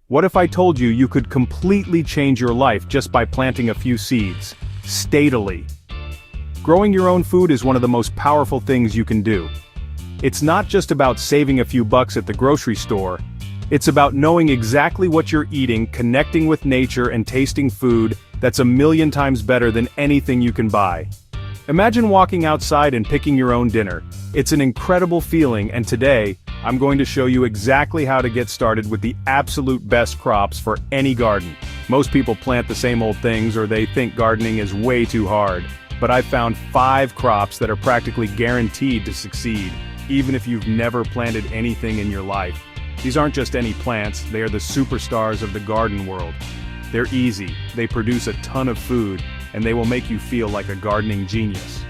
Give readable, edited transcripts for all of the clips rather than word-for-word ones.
What if I told you you could completely change your life just by planting a few seeds, stately? Growing your own food is one of the most powerful things you can do. It's not just about saving a few bucks at the grocery store, it's about knowing exactly what you're eating, connecting with nature and tasting food that's a million times better than anything you can buy. Imagine walking outside and picking your own dinner. It's an incredible feeling, and today, I'm going to show you exactly how to get started with the absolute best crops for any garden. Most people plant the same old things, or they think gardening is way too hard. But I've found 5 crops that are practically guaranteed to succeed, even if you've never planted anything in your life. These aren't just any plants, they are the superstars of the garden world. They're easy, they produce a ton of food, and they will make you feel like a gardening genius.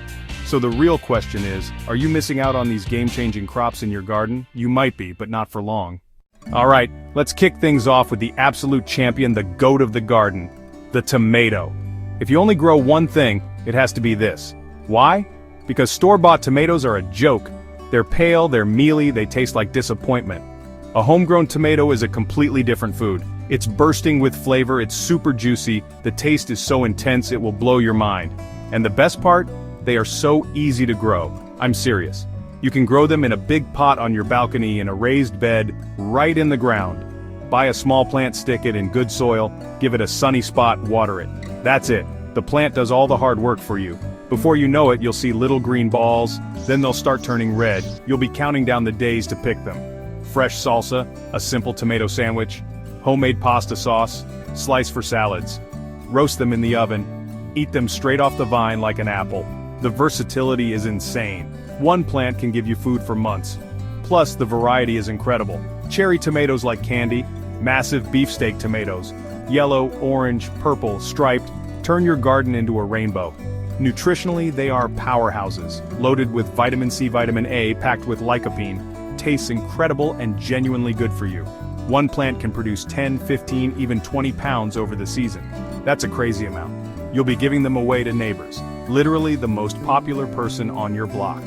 So the real question is, are you missing out on these game-changing crops in your garden? You might be, but not for long. Alright, let's kick things off with the absolute champion, the goat of the garden, the tomato. If you only grow one thing, it has to be this. Why? Because store-bought tomatoes are a joke. They're pale, they're mealy, they taste like disappointment. A homegrown tomato is a completely different food. It's bursting with flavor, it's super juicy, the taste is so intense it will blow your mind. And the best part? They are so easy to grow. I'm serious. You can grow them in a big pot on your balcony in a raised bed, right in the ground. Buy a small plant, stick it in good soil, give it a sunny spot, water it. That's it. The plant does all the hard work for you. Before you know it, you'll see little green balls, then they'll start turning red. You'll be counting down the days to pick them. Fresh salsa, a simple tomato sandwich, homemade pasta sauce, slice for salads. Roast them in the oven, eat them straight off the vine like an apple. The versatility is insane. One plant can give you food for months. Plus, the variety is incredible. Cherry tomatoes like candy, massive beefsteak tomatoes, yellow, orange, purple, striped, turn your garden into a rainbow. Nutritionally, they are powerhouses, loaded with vitamin C, vitamin A, packed with lycopene. Tastes incredible and genuinely good for you. One plant can produce 10, 15, even 20 pounds over the season. That's a crazy amount. You'll be giving them away to neighbors, literally the most popular person on your block.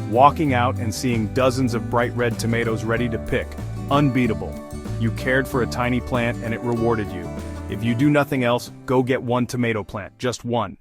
Walking out and seeing dozens of bright red tomatoes ready to pick, unbeatable. You cared for a tiny plant and it rewarded you. If you do nothing else, go get one tomato plant, just one.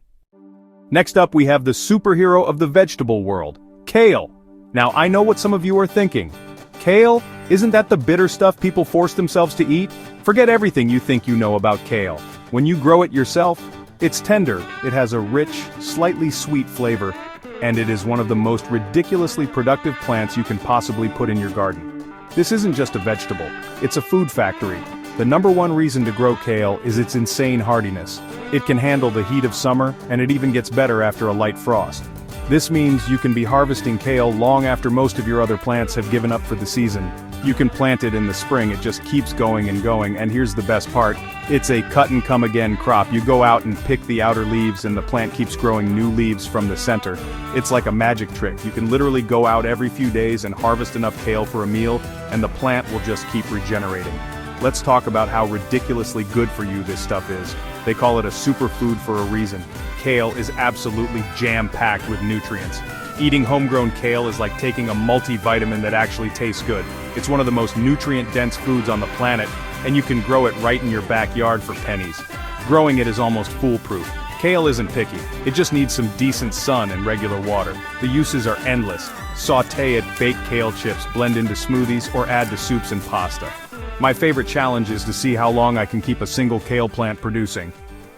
Next up we have the superhero of the vegetable world, kale. Now I know what some of you are thinking. Kale? Isn't that the bitter stuff people force themselves to eat? Forget everything you think you know about kale. When you grow it yourself, it's tender, it has a rich, slightly sweet flavor, and it is one of the most ridiculously productive plants you can possibly put in your garden. This isn't just a vegetable, it's a food factory. The #1 reason to grow kale is its insane hardiness. It can handle the heat of summer, and it even gets better after a light frost. This means you can be harvesting kale long after most of your other plants have given up for the season. You can plant it in the spring, it just keeps going, and here's the best part. It's a cut-and-come-again crop. You go out and pick the outer leaves and the plant keeps growing new leaves from the center. It's like a magic trick. You can literally go out every few days and harvest enough kale for a meal, and the plant will just keep regenerating. Let's talk about how ridiculously good for you this stuff is. They call it a superfood for a reason. Kale is absolutely jam-packed with nutrients. Eating homegrown kale is like taking a multivitamin that actually tastes good. It's one of the most nutrient-dense foods on the planet, and you can grow it right in your backyard for pennies. Growing it is almost foolproof. Kale isn't picky, it just needs some decent sun and regular water. The uses are endless. Sauté it, bake kale chips, blend into smoothies, or add to soups and pasta. My favorite challenge is to see how long I can keep a single kale plant producing.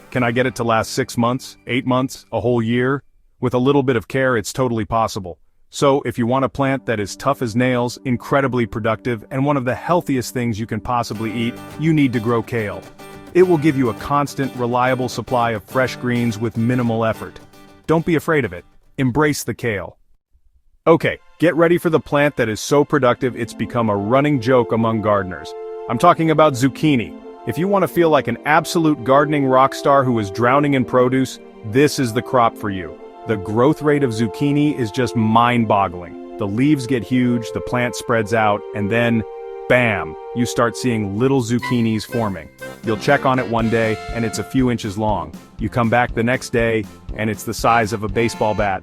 Can I get it to last 6 months, 8 months, a whole year? With a little bit of care, it's totally possible. So, if you want a plant that is tough as nails, incredibly productive, and one of the healthiest things you can possibly eat, you need to grow kale. It will give you a constant, reliable supply of fresh greens with minimal effort. Don't be afraid of it. Embrace the kale. Okay, get ready for the plant that is so productive it's become a running joke among gardeners. I'm talking about zucchini. If you want to feel like an absolute gardening rock star who is drowning in produce, this is the crop for you. The growth rate of zucchini is just mind-boggling. The leaves get huge, the plant spreads out, and then, bam, you start seeing little zucchinis forming. You'll check on it one day, and it's a few inches long. You come back the next day, and it's the size of a baseball bat.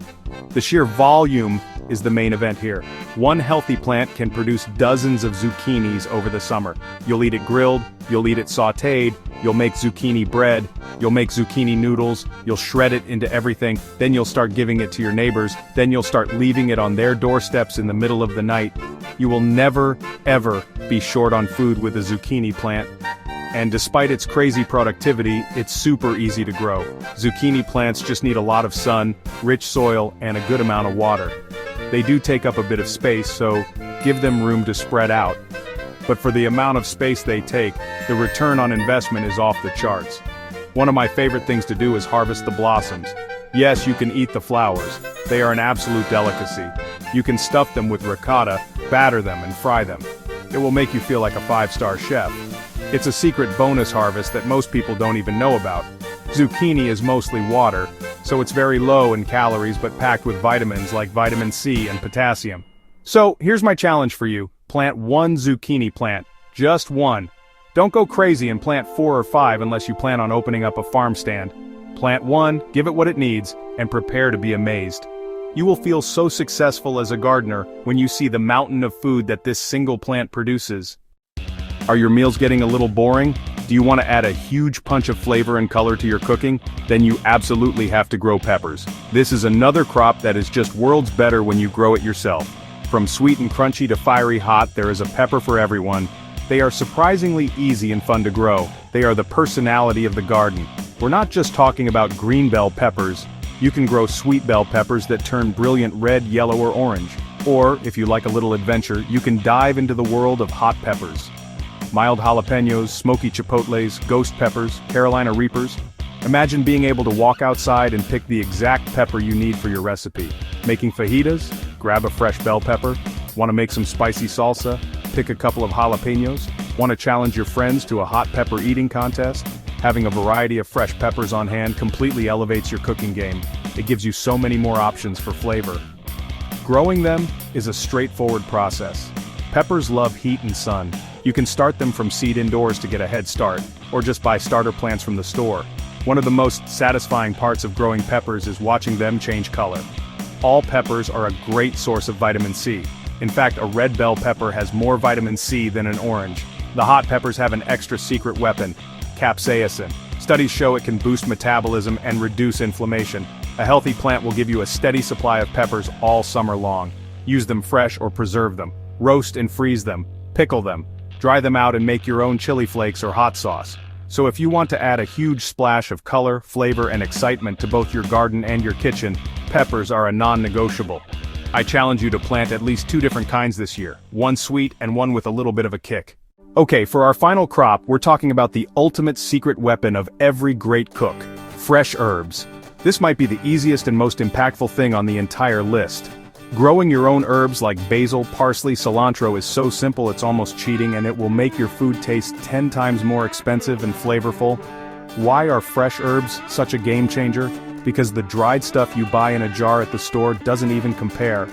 The sheer volume is the main event here. One healthy plant can produce dozens of zucchinis over the summer. You'll eat it grilled, you'll eat it sautéed, you'll make zucchini bread, you'll make zucchini noodles, you'll shred it into everything, then you'll start giving it to your neighbors, then you'll start leaving it on their doorsteps in the middle of the night. You will never, ever be short on food with a zucchini plant. And despite its crazy productivity, it's super easy to grow. Zucchini plants just need a lot of sun, rich soil, and a good amount of water. They do take up a bit of space, so give them room to spread out. But for the amount of space they take, the return on investment is off the charts. One of my favorite things to do is harvest the blossoms. Yes, you can eat the flowers. They are an absolute delicacy. You can stuff them with ricotta, batter them, and fry them. It will make you feel like a 5-star chef. It's a secret bonus harvest that most people don't even know about. Zucchini is mostly water, so it's very low in calories but packed with vitamins like vitamin C and potassium. So, here's my challenge for you. Plant one zucchini plant. Just one. Don't go crazy and plant 4 or 5 unless you plan on opening up a farm stand. Plant one, give it what it needs, and prepare to be amazed. You will feel so successful as a gardener when you see the mountain of food that this single plant produces. Are your meals getting a little boring? Do you want to add a huge punch of flavor and color to your cooking? Then you absolutely have to grow peppers. This is another crop that is just worlds better when you grow it yourself. From sweet and crunchy to fiery hot, there is a pepper for everyone. They are surprisingly easy and fun to grow. They are the personality of the garden. We're not just talking about green bell peppers. You can grow sweet bell peppers that turn brilliant red, yellow, or orange. Or, if you like a little adventure, you can dive into the world of hot peppers. Mild jalapenos, smoky chipotles, ghost peppers, Carolina Reapers. Imagine being able to walk outside and pick the exact pepper you need for your recipe. Making fajitas? Grab a fresh bell pepper. Want to make some spicy salsa? Pick a couple of jalapenos. Want to challenge your friends to a hot pepper eating contest? Having a variety of fresh peppers on hand completely elevates your cooking game. It gives you so many more options for flavor. Growing them is a straightforward process. Peppers love heat and sun. You can start them from seed indoors to get a head start, or just buy starter plants from the store. One of the most satisfying parts of growing peppers is watching them change color. All peppers are a great source of vitamin C. In fact, a red bell pepper has more vitamin C than an orange. The hot peppers have an extra secret weapon, capsaicin. Studies show it can boost metabolism and reduce inflammation. A healthy plant will give you a steady supply of peppers all summer long. Use them fresh or preserve them. Roast and freeze them. Pickle them. Dry them out and make your own chili flakes or hot sauce. So if you want to add a huge splash of color, flavor, and excitement to both your garden and your kitchen, peppers are a non-negotiable. I challenge you to plant at least 2 different kinds this year, one sweet and one with a little bit of a kick. Okay, for our final crop, we're talking about the ultimate secret weapon of every great cook, fresh herbs. This might be the easiest and most impactful thing on the entire list. Growing your own herbs like basil, parsley, cilantro is so simple it's almost cheating, and it will make your food taste 10 times more expensive and flavorful. Why are fresh herbs such a game changer? Because the dried stuff you buy in a jar at the store doesn't even compare.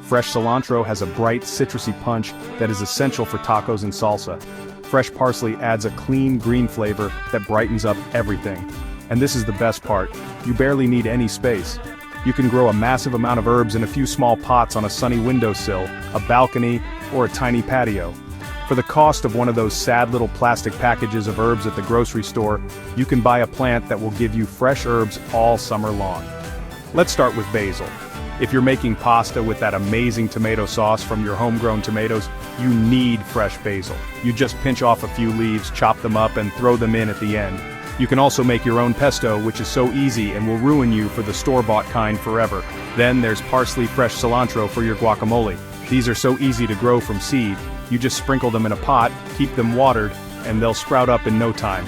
Fresh cilantro has a bright, citrusy punch that is essential for tacos and salsa. Fresh parsley adds a clean, green flavor that brightens up everything. And this is the best part, you barely need any space. You can grow a massive amount of herbs in a few small pots on a sunny windowsill, a balcony, or a tiny patio. For the cost of one of those sad little plastic packages of herbs at the grocery store, you can buy a plant that will give you fresh herbs all summer long. Let's start with basil. If you're making pasta with that amazing tomato sauce from your homegrown tomatoes, you need fresh basil. You just pinch off a few leaves, chop them up, and throw them in at the end. You can also make your own pesto, which is so easy and will ruin you for the store-bought kind forever. Then there's parsley, fresh cilantro for your guacamole. These are so easy to grow from seed. You just sprinkle them in a pot, keep them watered, and they'll sprout up in no time.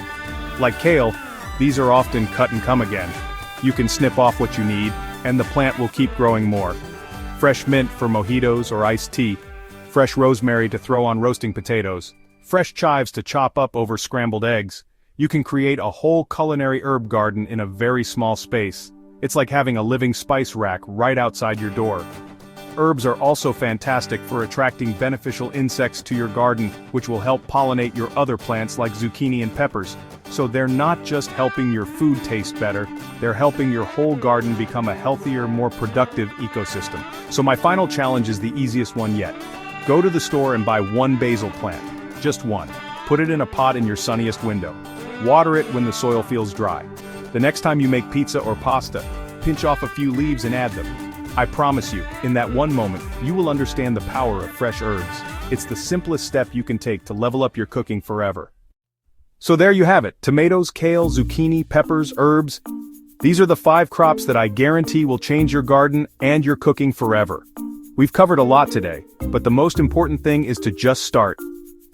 Like kale, these are often cut and come again. You can snip off what you need, and the plant will keep growing more. Fresh mint for mojitos or iced tea. Fresh rosemary to throw on roasting potatoes. Fresh chives to chop up over scrambled eggs. You can create a whole culinary herb garden in a very small space. It's like having a living spice rack right outside your door. Herbs are also fantastic for attracting beneficial insects to your garden, which will help pollinate your other plants like zucchini and peppers. So they're not just helping your food taste better, they're helping your whole garden become a healthier, more productive ecosystem. So my final challenge is the easiest one yet. Go to the store and buy one basil plant. Just one. Put it in a pot in your sunniest window. Water it when the soil feels dry. The next time you make pizza or pasta, pinch off a few leaves and add them. I promise you, in that one moment, you will understand the power of fresh herbs. It's the simplest step you can take to level up your cooking forever. So there you have it, tomatoes, kale, zucchini, peppers, herbs. These are the 5 crops that I guarantee will change your garden and your cooking forever. We've covered a lot today, but the most important thing is to just start.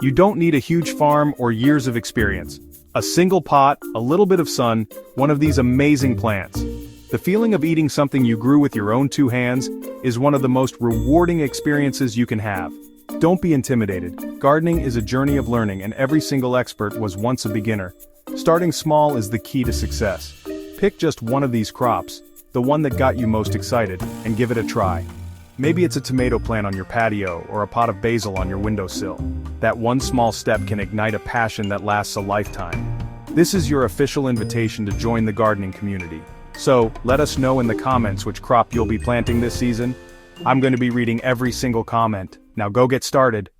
You don't need a huge farm or years of experience. A single pot, a little bit of sun, one of these amazing plants. The feeling of eating something you grew with your own 2 hands is one of the most rewarding experiences you can have. Don't be intimidated. Gardening is a journey of learning, and every single expert was once a beginner. Starting small is the key to success. Pick just one of these crops, the one that got you most excited, and give it a try. Maybe it's a tomato plant on your patio or a pot of basil on your windowsill. That one small step can ignite a passion that lasts a lifetime. This is your official invitation to join the gardening community. So, let us know in the comments which crop you'll be planting this season. I'm going to be reading every single comment. Now go get started.